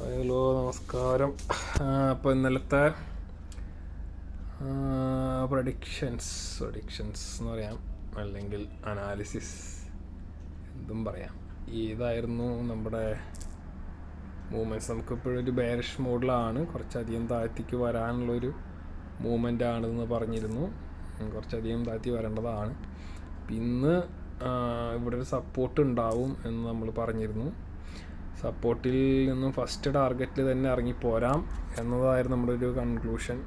Hello നമസ്കാരം. അപ്പോൾ ഇന്നലത്തെ പ്രഡിക്ഷൻസ് എന്ന് പറയാം, അല്ലെങ്കിൽ അനാലിസിസ് എന്തും പറയാം. ഇതായിരുന്നു നമ്മുടെ മൂവ്മെൻറ്റ്സ്. നമുക്കിപ്പോഴൊരു ഒരു ബെയറിഷ് മോഡിലാണ്, കുറച്ചധികം താഴ്ത്തിക്ക് വരാനുള്ളൊരു മൂവ്മെൻ്റ് ആണെന്ന് പറഞ്ഞിരുന്നു. കുറച്ചധികം താഴ്ത്തി വരേണ്ടതാണ്. ഇന്ന് ഇവിടെ ഒരു സപ്പോർട്ട് ഉണ്ടാവും എന്ന് നമ്മൾ പറഞ്ഞിരുന്നു. സപ്പോർട്ടിൽ നിന്നും ഫസ്റ്റ് ടാർഗറ്റിൽ തന്നെ ഇറങ്ങിപ്പോരാം എന്നതായിരുന്നു നമ്മുടെ ഒരു കൺക്ലൂഷൻ.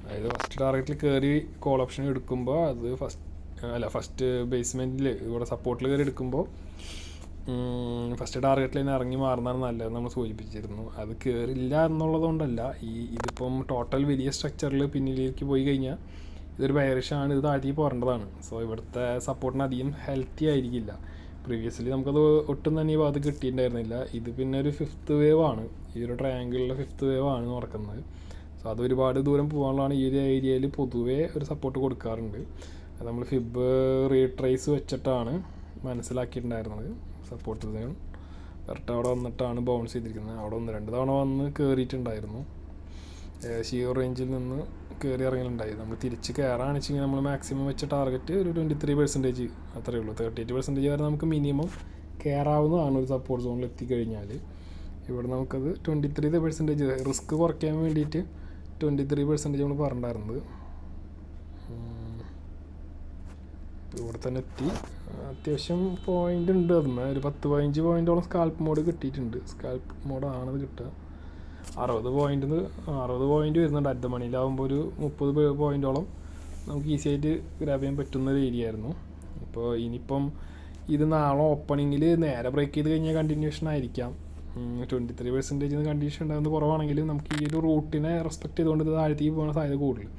അതായത് ഫസ്റ്റ് ടാർഗറ്റിൽ കയറി കോൾ ഓപ്ഷൻ എടുക്കുമ്പോൾ അത് ഫസ്റ്റ് ബേസ്മെൻറ്റിൽ ഇവിടെ സപ്പോർട്ടിൽ കയറി എടുക്കുമ്പോൾ ഫസ്റ്റ് ടാർഗറ്റിൽ തന്നെ ഇറങ്ങി മാറുന്നതാണ് നല്ലത് നമ്മൾ സൂചിപ്പിച്ചിരുന്നു. അത് കയറില്ല എന്നുള്ളത് കൊണ്ടല്ല, ഇതിപ്പം ടോട്ടൽ വലിയ സ്ട്രക്ചറിൽ പിന്നിലേക്ക് പോയി കഴിഞ്ഞാൽ ഇതൊരു ബെയറിഷാണ്, ഇത് താഴ്ത്തി പോരേണ്ടതാണ്. സോ ഇവിടുത്തെ സപ്പോർട്ടിന് അധികം ഹെൽത്തി ആയിരിക്കില്ല. പ്രീവിയസ്ലി നമുക്കത് ഒട്ടും തന്നെ ഈ ഭാഗത്ത് കിട്ടിയിട്ടുണ്ടായിരുന്നില്ല. ഇത് പിന്നെ ഒരു ഫിഫ്ത്ത് വേവ് ആണ്, ഈ ഒരു ട്രയാങ്കിളിലെ ഫിഫ്ത്ത് വേവ് ആണ് നടക്കുന്നത്. സോ അത് ഒരുപാട് ദൂരം പോകാനുള്ളതാണ്. ഈ ഒരു ഏരിയയിൽ പൊതുവേ ഒരു സപ്പോർട്ട് കൊടുക്കാറുണ്ട്. അത് നമ്മൾ ഫിബ് റീട്രേസ് വെച്ചിട്ടാണ് മനസ്സിലാക്കിയിട്ടുണ്ടായിരുന്നത്. സപ്പോർട്ട് സോൺ കറക്റ്റ് അവിടെ വന്നിട്ടാണ് ബൗൺസ് ചെയ്തിരിക്കുന്നത്. അവിടെ 1-2 തവണ വന്ന് കയറിയിട്ടുണ്ടായിരുന്നു. ഷിയർ റേഞ്ചിൽ നിന്ന് കയറി ഇറങ്ങലുണ്ടായി. നമ്മൾ തിരിച്ച് കയറാണെന്ന് വെച്ചെങ്കിൽ നമ്മൾ മാക്സിമം വെച്ച ടാർഗറ്റ് ഒരു 23% അത്രയേ ഉള്ളൂ. 38% വരെ നമുക്ക് മിനിമം കയറാവുന്നതാണ് ഒരു സപ്പോർട്ട് സോണിൽ എത്തിക്കഴിഞ്ഞാൽ. ഇവിടെ നമുക്കത് 23% റിസ്ക് കുറയ്ക്കാൻ വേണ്ടിയിട്ട് 23% നമ്മൾ പറഞ്ഞിട്ടുണ്ടായിരുന്നത്. ഇവിടെ തന്നെ എത്തി. അത്യാവശ്യം പോയിൻ്റ് ഉണ്ട്. അതിന് ഒരു 10-15 പോയിൻറ്റോളം സ്കാൽപ്പ് മോഡ് കിട്ടിയിട്ടുണ്ട്. സ്കാൽപ്പ് മോഡാണത് കിട്ടുക. 60 പോയിൻ്റ് വരുന്നുണ്ട്. അടുത്ത മണിയിലാവുമ്പോൾ ഒരു 30 പോയിൻറ്റോളം നമുക്ക് ഈസി ആയിട്ട് ഗ്രാബ് ചെയ്യാൻ പറ്റുന്ന ഒരു ഏരിയ ആയിരുന്നു. അപ്പോൾ ഇനിയിപ്പം ഇത് നാളെ ഓപ്പണിങ്ങിൽ നേരെ ബ്രേക്ക് ചെയ്ത് കഴിഞ്ഞാൽ കണ്ടിന്യൂഷൻ ആയിരിക്കാം. 23% കണ്ടീഷൻ ഉണ്ടാകുന്നത് കുറവാണെങ്കിലും നമുക്ക് ഈ ഒരു റൂട്ടിനെ റെസ്പെക്ട് ചെയ്തുകൊണ്ട് ഇത് താഴ്ത്തേക്ക് പോകാൻ സാധ്യത കൂടുതൽ.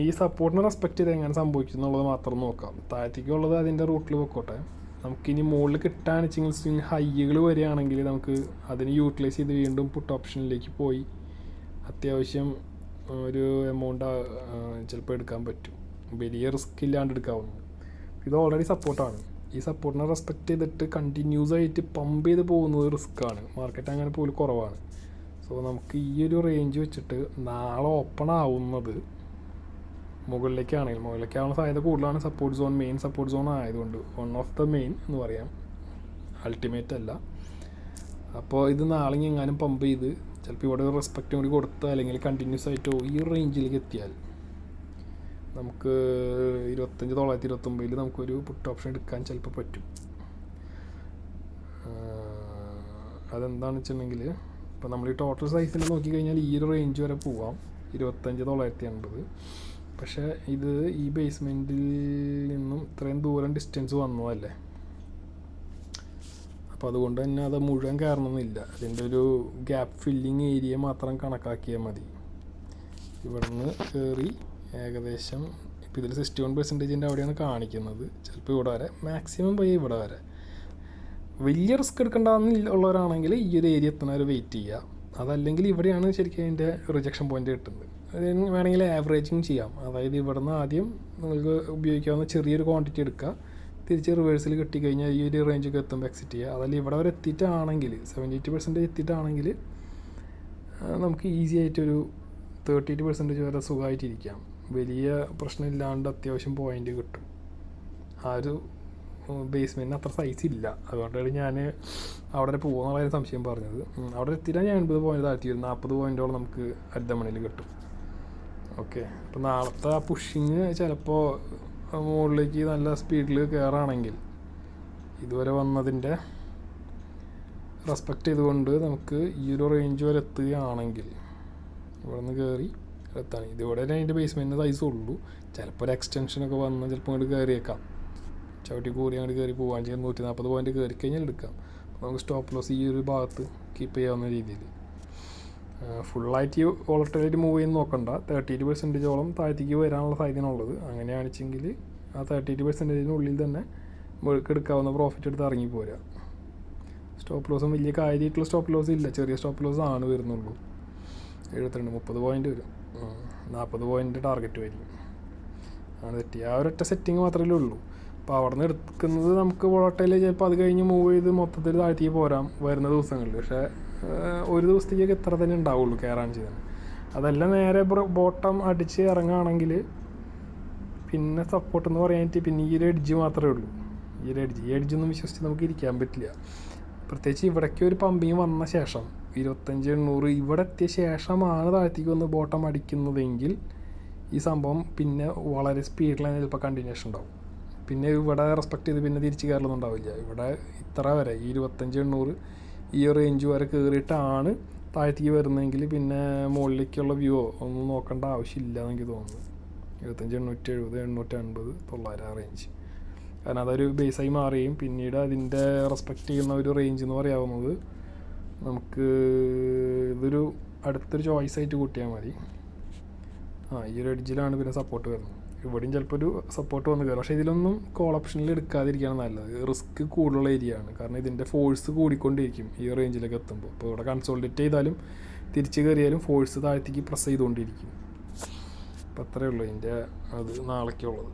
ഈ സപ്പോർട്ടിനെ റെസ്പെക്ട് ചെയ്ത് എങ്ങനെ സംഭവിക്കും എന്നുള്ളത് മാത്രം നോക്കാം. താഴ്ത്തേക്കുള്ളത് അതിൻ്റെ റൂട്ടിൽ പൊക്കോട്ടെ. നമുക്കിനി മുകളിൽ കിട്ടാന്ന് വെച്ചെങ്കിൽ സ്വിങ് ഹൈകൾ വരികയാണെങ്കിൽ നമുക്ക് അതിന് യൂട്ടിലൈസ് ചെയ്ത് വീണ്ടും പുട്ട് ഓപ്ഷനിലേക്ക് പോയി അത്യാവശ്യം ഒരു എമൗണ്ട് ചിലപ്പോൾ എടുക്കാൻ പറ്റും. വലിയ റിസ്ക് ഇല്ലാണ്ട് എടുക്കാവുന്നത്. ഇത് ഓൾറെഡി സപ്പോർട്ടാണ്. ഈ സപ്പോർട്ടിനെ റെസ്പെക്ട് ചെയ്തിട്ട് കണ്ടിന്യൂസ് ആയിട്ട് പമ്പ് ചെയ്ത് പോകുന്നത് റിസ്ക്കാണ്. മാർക്കറ്റ് അങ്ങനെ പോലും കുറവാണ്. സോ നമുക്ക് ഈ ഒരു റേഞ്ച് വെച്ചിട്ട് നാളെ ഓപ്പൺ ആവുന്നത് മുകളിലേക്കാവുന്ന സാധ്യത കൂടുതലാണ്. Support zone main support zone ആയതുകൊണ്ട് വൺ ഓഫ് ദ മെയിൻ എന്ന് പറയാം, അൾട്ടിമേറ്റ് അല്ല. അപ്പോൾ ഇത് നാളെ എങ്ങാനും പമ്പ് ചെയ്ത് ചിലപ്പോൾ ഇവിടെ ഒരു റെസ്പെക്റ്റും കൂടി കൊടുത്ത് അല്ലെങ്കിൽ കണ്ടിന്യൂസ് ആയിട്ടോ ഈ റേഞ്ചിലേക്ക് എത്തിയാൽ നമുക്ക് 25,929 നമുക്കൊരു പുട്ട് ഓപ്ഷൻ എടുക്കാൻ ചിലപ്പോൾ പറ്റും. അതെന്താണെന്ന് വെച്ചിട്ടുണ്ടെങ്കിൽ ഇപ്പോൾ നമ്മൾ ഈ ടോട്ടൽ സൈസിൽ നോക്കിക്കഴിഞ്ഞാൽ ഈ ഒരു റേഞ്ച് വരെ പോവാം, 25,980. പക്ഷേ ഇത് ഈ ബേസ്മെൻറ്റിൽ നിന്നും ഇത്രയും ദൂരം ഡിസ്റ്റൻസ് വന്നതല്ലേ, അപ്പോൾ അതുകൊണ്ട് തന്നെ അത് മുഴുവൻ കയറണമെന്നില്ല. അതിൻ്റെ ഒരു ഗ്യാപ്പ് ഫില്ലിങ് ഏരിയ മാത്രം കണക്കാക്കിയാൽ മതി. ഇവിടുന്ന് കയറി ഏകദേശം ഇപ്പോൾ ഇതിൽ 61% അവിടെയാണ് കാണിക്കുന്നത്. ചിലപ്പോൾ ഇവിടെ വരെ മാക്സിമം പോയി ഇവിടെ വരെ. വലിയ റിസ്ക് എടുക്കേണ്ടതെന്നുള്ളവരാണെങ്കിൽ ഈ ഒരു ഏരിയ എത്തുന്ന വരെ വെയിറ്റ് ചെയ്യുക. അതല്ലെങ്കിൽ ഇവിടെയാണ് ശരിക്കും അതിൻ്റെ റിജക്ഷൻ പോയിൻ്റ് കിട്ടുന്നത്. അതിന് വേണമെങ്കിൽ ആവറേജിങ് ചെയ്യാം. അതായത് ഇവിടെ നിന്ന് ആദ്യം നിങ്ങൾക്ക് ഉപയോഗിക്കാവുന്ന ചെറിയൊരു ക്വാണ്ടിറ്റി എടുക്കുക, തിരിച്ച് റിവേഴ്സിൽ കിട്ടിക്കഴിഞ്ഞാൽ ഈ ഒരു റേഞ്ചൊക്കെ എത്തുമ്പോൾ എക്സിറ്റ് ചെയ്യുക. അതല്ല ഇവിടെ വരെ എത്തിയിട്ടാണെങ്കിൽ 78% എത്തിയിട്ടാണെങ്കിൽ നമുക്ക് ഈസി ആയിട്ടൊരു 38% വരെ സുഖമായിട്ടിരിക്കാം. വലിയ പ്രശ്നമില്ലാണ്ട് അത്യാവശ്യം പോയിൻ്റ് കിട്ടും. ആ ഒരു ബേസ്മെൻറ്റിന് അത്ര സൈസ് ഇല്ല. അതുകൊണ്ടാണ് ഞാൻ അവിടെ പോകുന്നുള്ള സംശയം പറഞ്ഞത്. അവിടെ എത്തിയിട്ടാൽ ഞാൻ 80 പോയിൻ്റ് താഴ്ത്തി വരും. 40 പോയിൻറ്റോളം നമുക്ക് അടുത്ത മണിയിൽ കിട്ടും. ഓക്കെ, അപ്പോൾ നാളത്തെ ആ പുഷിങ് ചിലപ്പോൾ മുകളിലേക്ക് നല്ല സ്പീഡിൽ കയറുകയാണെങ്കിൽ ഇതുവരെ വന്നതിൻ്റെ റെസ്പെക്റ്റ് ചെയ്തുകൊണ്ട് നമുക്ക് ഈ ഒരു റേഞ്ച് വരെ എത്തുകയാണെങ്കിൽ ഇവിടെ നിന്ന് കയറി എത്താണ്. ഇതിവിടെ അതിൻ്റെ ബേസ്മെൻറ്റിന് സൈസ് ഉള്ളൂ. ചിലപ്പോൾ ഒരു എക്സ്റ്റൻഷനൊക്കെ വന്ന് ചിലപ്പോൾ അങ്ങോട്ട് കയറിയേക്കാം. ചവിട്ടി കൂടി അങ്ങോട്ട് കയറി പോകാൻ ചെയ്യാൻ 140 പോയിൻ്റ് കയറി കഴിഞ്ഞാൽ എടുക്കാം. നമുക്ക് സ്റ്റോപ്പ് ലോസ് ഈ ഒരു ഭാഗത്ത് കീപ്പ് ചെയ്യാവുന്ന രീതിയിൽ. ഫുള്ളായിട്ട് വോളറ്റിലിറ്റി മൂവ് ചെയ്യുന്ന നോക്കണ്ട. 38%ഓളം താഴ്ത്തേക്ക് വരാനുള്ള സാധ്യതയുള്ളത്. അങ്ങനെയാണെച്ചെങ്കിൽ ആ 38%-നുള്ളിൽ തന്നെ എടുക്കാവുന്ന പ്രോഫിറ്റ് എടുത്ത് ഇറങ്ങിപ്പോരാ. സ്റ്റോപ്പ് ലോസും വലിയ കാര്യമായിട്ടുള്ള സ്റ്റോപ്പ് ലോസ് ഇല്ല, ചെറിയ സ്റ്റോപ്പ് ലോസ് ആണ് വരുന്നുള്ളൂ. 30 പോയിൻ്റ് വരും. 40 പോയിൻ്റ് ടാർഗറ്റ് വരും. ആണ് തെറ്റി. ആ ഒരൊറ്റ സെറ്റിങ് മാത്രമേ ഉള്ളൂ. അപ്പോൾ അവിടെ നിന്ന് എടുക്കുന്നത് നമുക്ക് വോളട്ടൈൽ ചിലപ്പോൾ അത് കഴിഞ്ഞ് മൂവ് ചെയ്ത് മൊത്തത്തിൽ താഴ്ത്തിക്ക് പോരാം വരുന്ന ദിവസങ്ങളിൽ. പക്ഷേ ഒരു ദിവസത്തേക്കൊക്കെ ഇത്ര തന്നെ ഉണ്ടാവുള്ളൂ കയറാൻ ചെയ്താൽ. അതെല്ലാം നേരെ ബോട്ടം അടിച്ച് ഇറങ്ങുകയാണെങ്കിൽ പിന്നെ സപ്പോർട്ട് എന്ന് പറയാനായിട്ട് പിന്നെ ഈ ഒരു എഡ്ജ് മാത്രമേ ഉള്ളൂ. ഈ എഡ്ജൊന്നും വിശ്വസിച്ച് നമുക്ക് ഇരിക്കാൻ പറ്റില്ല. പ്രത്യേകിച്ച് ഇവിടേക്ക് ഒരു പമ്പിങ് വന്ന ശേഷം 2500 ഇവിടെ എത്തിയ ശേഷമാണ് താഴ്ത്തേക്ക് വന്ന് ബോട്ടം അടിക്കുന്നതെങ്കിൽ ഈ സംഭവം പിന്നെ വളരെ സ്പീഡിൽ തന്നെ ചിലപ്പോൾ കണ്ടിന്യൂഷൻ ഉണ്ടാവും. പിന്നെ ഇവിടെ റെസ്പെക്ട് ചെയ്ത് പിന്നെ തിരിച്ച് കയറലൊന്നും ഉണ്ടാവില്ല. ഇവിടെ ഇത്ര വരെ ഈ 2500 ഈ റേഞ്ച് വരെ കയറിയിട്ടാണ് താഴ്ത്തേക്ക് വരുന്നതെങ്കിൽ പിന്നെ മുകളിലേക്കുള്ള വ്യൂ ഒന്നും നോക്കേണ്ട ആവശ്യമില്ല എന്നെനിക്ക് തോന്നുന്നു. 25,870, 850, 900 ആ റേഞ്ച്. കാരണം അതൊരു ബേസായി മാറുകയും പിന്നീട് അതിൻ്റെ റെസ്പെക്റ്റ് ചെയ്യുന്ന ഒരു റേഞ്ച് എന്ന് പറയാവുന്നത് നമുക്ക് ഇതൊരു അടുത്തൊരു ചോയ്സായിട്ട് കൂട്ടിയാൽ മതി. ഈ ഒരു എഡ്ജിലാണ് പിന്നെ സപ്പോർട്ട് വരുന്നത്. ഇവിടെയും ചിലപ്പോൾ ഒരു സപ്പോർട്ട് വന്ന് കയറും. പക്ഷേ ഇതിലൊന്നും കോൾ ഓപ്ഷനിൽ എടുക്കാതിരിക്കുകയാണ് നല്ലത്. റിസ്ക് കൂടുതലുള്ള ഏരിയ ആണ്. കാരണം ഇതിൻ്റെ ഫോഴ്സ് കൂടിക്കൊണ്ടിരിക്കും ഈ റേഞ്ചിലേക്ക് എത്തുമ്പോൾ. ഇപ്പോൾ ഇവിടെ കൺസോൾട്ടേറ്റ് ചെയ്താലും തിരിച്ച് കയറിയാലും ഫോഴ്സ് താഴ്ത്തേക്ക് പ്രസ് ചെയ്തുകൊണ്ടിരിക്കും. അപ്പോൾ അത്രയേ ഉള്ളൂ ഇതിൻ്റെ അത് നാളേക്കുള്ളത്.